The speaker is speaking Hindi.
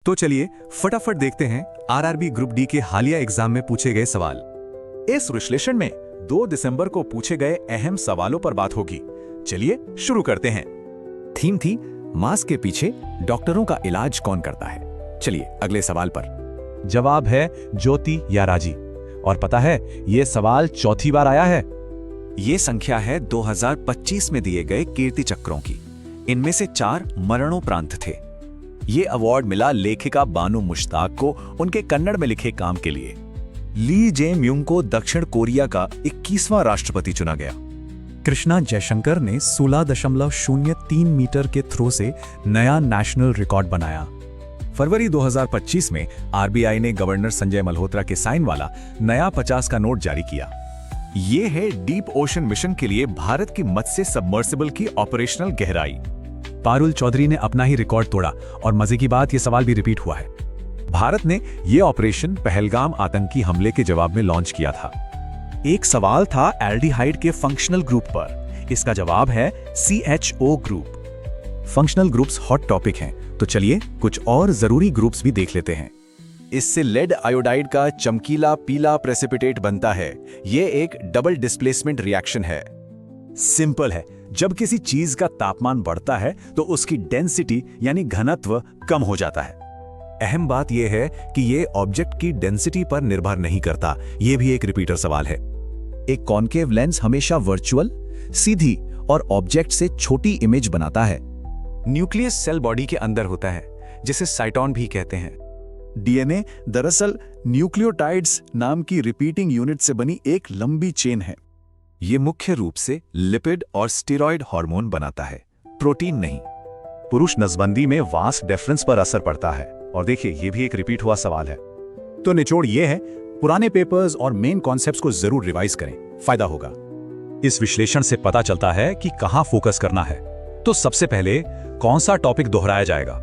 तो चलिए फटाफट देखते हैं आरआरबी ग्रुप डी के हालिया एग्जाम में पूछे गए सवाल। इस विश्लेषण में 2 दिसंबर को पूछे गए अहम सवालों पर बात होगी। चलिए शुरू करते हैं। थीम थी मास्क के पीछे डॉक्टरों का इलाज कौन करता है। चलिए अगले सवाल पर। जवाब है ज्योति या राजी। और पता है ये सवाल चौथी बार आया है। ये संख्या है 2025 में दिए गए कीर्ति चक्रों की। इनमें से 4 मरणोपरांत थे। ये अवार्ड मिला लेखिका बानु मुश्ताक को उनके कन्नड़ में लिखे काम के लिए। ली जे म्यूंग को दक्षिण कोरिया का 21वां राष्ट्रपति चुना गया। कृष्णा जयशंकर ने 16.03 मीटर के थ्रो से नया नेशनल रिकॉर्ड बनाया। फरवरी 2025 में आरबीआई ने गवर्नर संजय मल्होत्रा के साइन वाला नया 50 का नोट जारी किया। ये है डीप ओशन मिशन के लिए भारत की मत्स्य सबमर्सिबल की ऑपरेशनल गहराई। पारुल चौधरी ने अपना ही रिकॉर्ड तोड़ा और मजे की बात ये सवाल भी रिपीट हुआ है। भारत ने ये ऑपरेशन पहलगाम आतंकी हमले के जवाब में लॉन्च किया था। एक सवाल था एल्डिहाइड के फंक्शनल ग्रुप पर। इसका जवाब है CHO group. Functional groups hot topic हैं, तो चलिए कुछ और जरूरी ग्रुप्स भी देख लेते हैं। इससे लेड आयोडाइड का चमकीला पीला प्रेसिपिटेट बनता है। ये एक डबल डिस्प्लेसमेंट रिएक्शन है। सिंपल है, जब किसी चीज का तापमान बढ़ता है तो उसकी डेंसिटी यानी घनत्व कम हो जाता है। अहम बात यह है कि ये ऑब्जेक्ट की डेंसिटी पर निर्भर नहीं करता। यह भी एक रिपीटर सवाल है। एक कॉन्केव लेंस हमेशा वर्चुअल, सीधी और ऑब्जेक्ट से छोटी इमेज बनाता है। न्यूक्लियस सेल बॉडी के अंदर होता है, जिसे साइटोन भी कहते हैं। डीएनए दरअसल न्यूक्लियोटाइड्स नाम की रिपीटिंग यूनिट से बनी एक लंबी चेन है। ये मुख्य रूप से लिपिड और स्टेरॉयड हार्मोन बनाता है, प्रोटीन नहीं। पुरुष नसबंदी में वास डिफरेंस पर असर पड़ता है। और देखिए ये भी एक रिपीट हुआ सवाल है। तो निचोड़ ये है, पुराने पेपर्स और मेन कॉन्सेप्ट्स को जरूर रिवाइज करें, फायदा होगा। इस विश्लेषण से पता चलता है कि कहां फोकस करना है। तो सबसे पहले कौन सा टॉपिक दोहराया जाएगा?